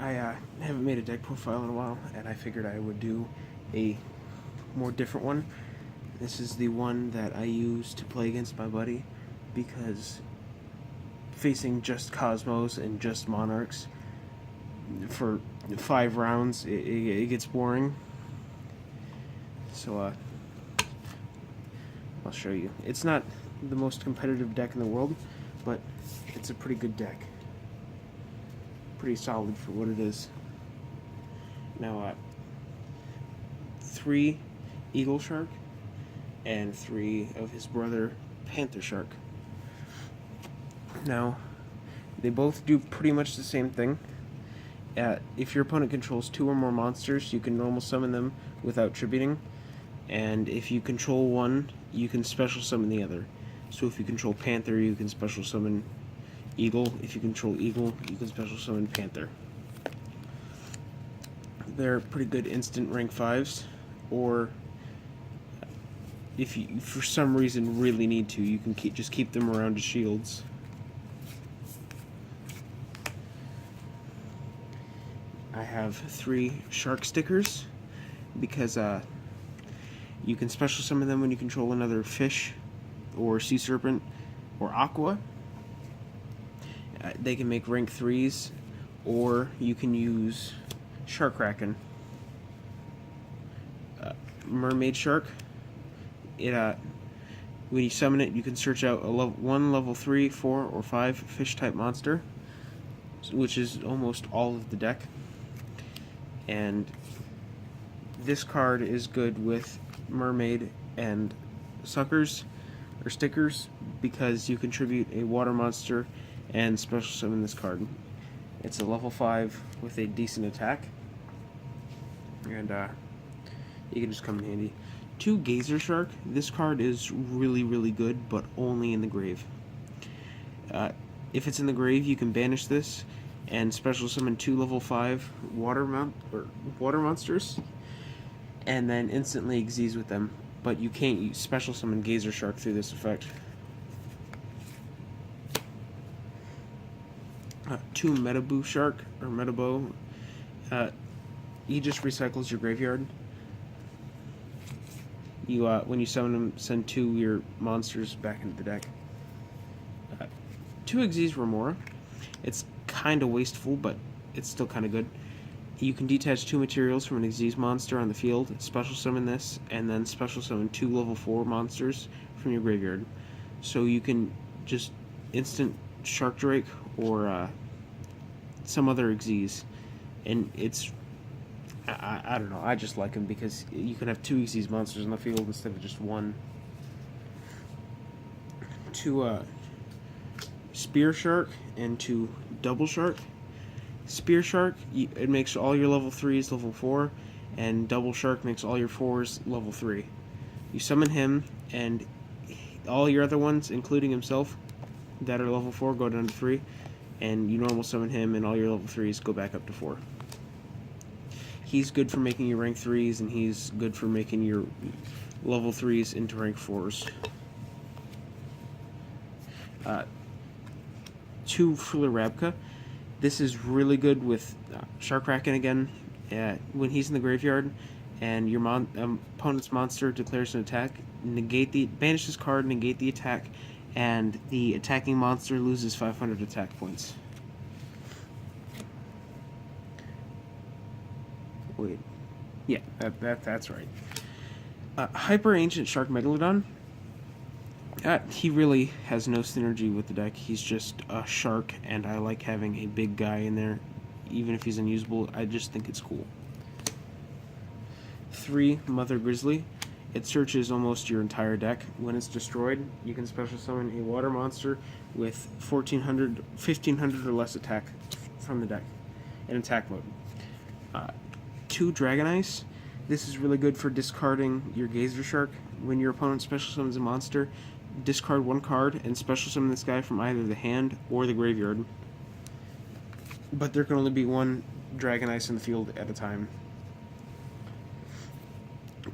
I haven't made a deck profile in a while, and I figured I would do a more different one. This is the one that I use to play against my buddy, because facing just Cosmos and just Monarchs for 5 rounds, it gets boring. So, I'll show you. It's not the most competitive deck in the world, but it's a pretty good deck. Pretty solid for what it is. Now, 3 Eagle Shark and 3 of his brother Panther Shark. Now, they both do pretty much the same thing. If your opponent controls 2 or more monsters, you can normal summon them without tributing, and if you control one, you can special summon the other. So if you control Panther, you can special summon Eagle. If you control Eagle, you can special summon Panther. They're pretty good instant rank 5s, or if you for some reason really need to, you can just keep them around as shields. I have 3 shark stickers because you can special summon them when you control another fish or sea serpent or aqua. They can make rank 3s, or you can use Shark Kraken. Mermaid Shark. When you summon it, you can search out one level 3, 4, or 5 fish type monster, which is almost all of the deck. And this card is good with Mermaid and Suckers or Stickers because you contribute a water monster and special summon this card. It's a level 5 with a decent attack, and you can just come in handy. 2 Gazer Shark. This card is really good, but only in the grave. If it's in the grave, you can banish this and special summon 2 level 5 water monsters, and then instantly Xyz with them. But you can't special summon Gazer Shark through this effect. 2 Metaboo Shark, or Metabo. He just recycles your graveyard. You when you summon him, send 2 of your monsters back into the deck. 2 Xyz Remora. It's kind of wasteful, but it's still kind of good. You can detach 2 materials from an Xyz monster on the field, special summon this, and then special summon 2 level 4 monsters from your graveyard. So you can just instant Shark Drake or some other Xyz, and it's I don't know, I just like them because you can have 2 Xyz monsters on the field instead of just 1. 2 Spear Shark and 2 Double Shark. Spear Shark, it makes all your level 3s level 4, and Double Shark makes all your 4s level 3. You summon him, and all your other ones, including himself, that are level 4 go down to 3, and you normal summon him, and all your level 3s go back up to 4. He's good for making your rank 3s, and he's good for making your level 3s into rank 4s. 2 Fularabka. This is really good with Shark Kraken again. When he's in the graveyard and your opponent's monster declares an attack, banish this card, negate the attack, and the attacking monster loses 500 attack points. Wait, yeah, that's right. Hyper Ancient Shark Megalodon. He really has no synergy with the deck. He's just a shark, and I like having a big guy in there. Even if he's unusable, I just think it's cool. 3 Mother Grizzly. It searches almost your entire deck. When it's destroyed, you can special summon a water monster with 1500 or less attack from the deck in attack mode. 2 Dragon Ice. This is really good for discarding your Gazer Shark. When your opponent special summons a monster, discard 1 card and special summon this guy from either the hand or the graveyard. But there can only be 1 Dragon Ice in the field at a time.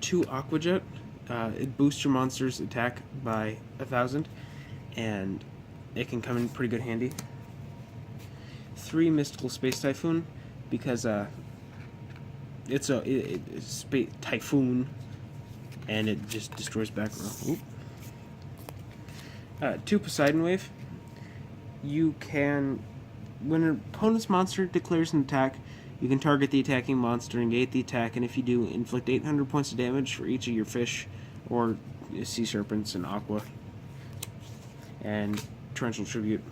2 Aqua Jet. It boosts your monster's attack by 1,000, and it can come in pretty good handy. 3 Mystical Space Typhoon. because it's Typhoon, and it just destroys back row. 2 Poseidon Wave. You can, when an opponent's monster declares an attack, you can target the attacking monster and negate the attack, and if you do, inflict 800 points of damage for each of your fish, or sea serpents and aqua, and torrential tribute.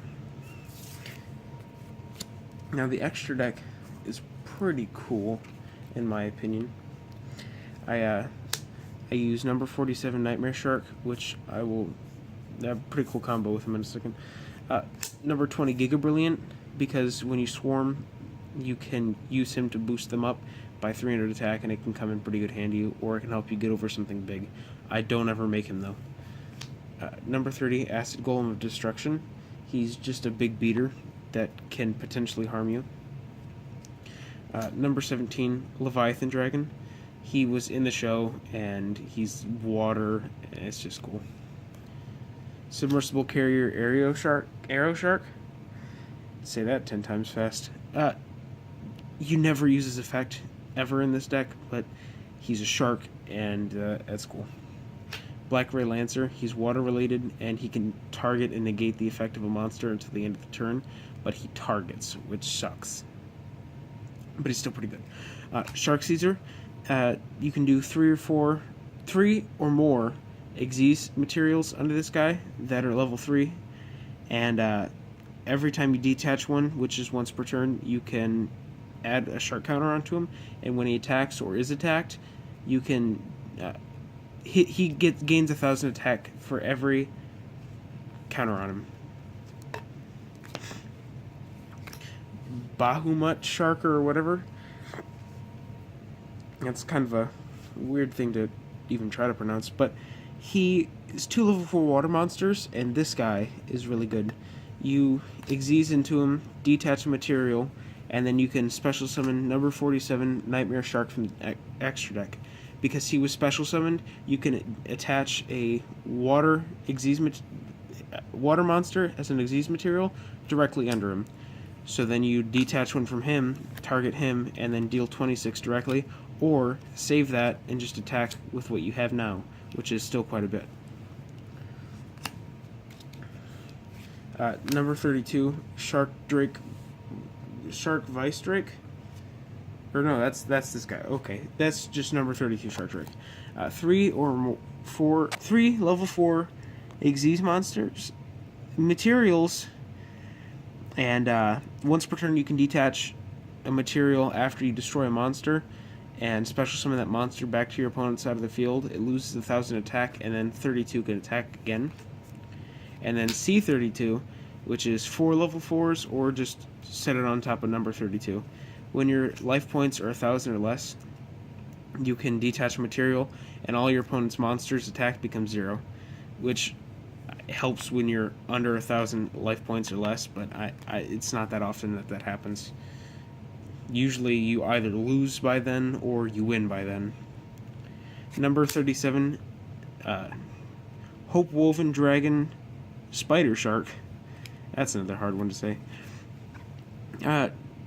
Now the extra deck is pretty cool, in my opinion. I use number 47 Nightmare Shark, which I will have a pretty cool combo with him in a second. Number 20 Giga Brilliant, because when you swarm, you can use him to boost them up by 300 attack, and it can come in pretty good handy, or it can help you get over something big. I don't ever make him though. Number 30 Acid Golem of Destruction. He's just a big beater that can potentially harm you. Number 17 Leviathan Dragon. He was in the show, and he's water, and it's just cool. Submersible Carrier Arrow Shark. Say that 10 times fast. You never use his effect ever in this deck, but he's a shark, and that's cool. Black Ray Lancer. He's water related, and he can target and negate the effect of a monster until the end of the turn, but he targets, which sucks. But he's still pretty good. Shark Caesar. You can do 3 or more Xyz materials under this guy that are level 3, and every time you detach one, which is once per turn, you can add a shark counter onto him, and when he attacks or is attacked, you can he gains 1,000 attack for every counter on him. Bahamut Shark or whatever. That's kind of a weird thing to even try to pronounce, but he is 2 level 4 water monsters, and this guy is really good. You Xyz into him, detach a material, and then you can special summon number 47 Nightmare Shark from the extra deck. Because he was special summoned, you can attach a water monster as an Xyz material directly under him. So then you detach one from him, target him, and then deal 26 directly, or save that and just attack with what you have now, which is still quite a bit. Number 32, Shark Vice Drake. Or no, that's this guy. Okay, that's just number 32, Shark Drake. 3 level 4 Xyz monsters, materials, and once per turn you can detach a material after you destroy a monster, and special summon that monster back to your opponent's side of the field. It loses 1,000 attack, and then 32 can attack again. And then C32, which is 4 level 4s, or just set it on top of number 32. When your life points are 1,000 or less, you can detach material, and all your opponent's monsters' attack becomes 0, which helps when you're under 1,000 life points or less, but it's not that often that happens. Usually you either lose by then or you win by then. Number 37, Hope Woven Dragon Spider Shark. That's another hard one to say.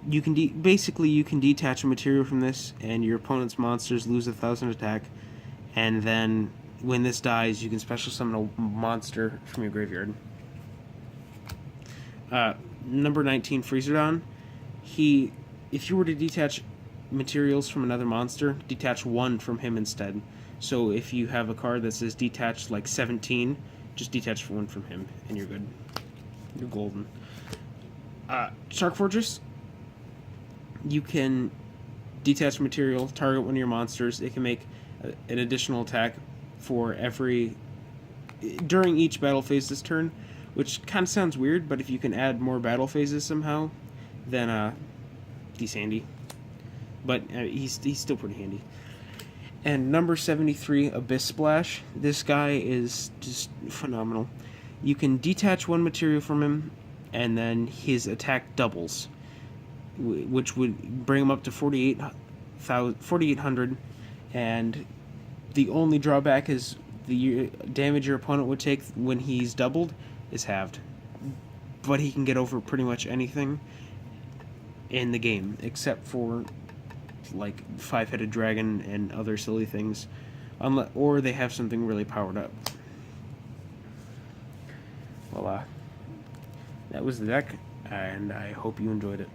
You can basically you can detach a material from this, and your opponent's monsters lose 1,000 attack, and then when this dies, you can special summon a monster from your graveyard. Number 19, Freezerdon. If you were to detach materials from another monster, detach 1 from him instead. So if you have a card that says detach like 17, just detach 1 from him, and you're good. You're golden. Shark Fortress. You can detach material, target one of your monsters. It can make an additional attack for during each battle phase this turn, which kind of sounds weird, but if you can add more battle phases somehow, then he's handy. But he's still pretty handy. And number 73, Abyss Splash. This guy is just phenomenal. You can detach 1 material from him, and then his attack doubles, which would bring him up to 4,800, and the only drawback is the damage your opponent would take when he's doubled is halved. But he can get over pretty much anything, in the game, except for like five-headed dragon and other silly things, or they have something really powered up. Well, that was the deck, and I hope you enjoyed it.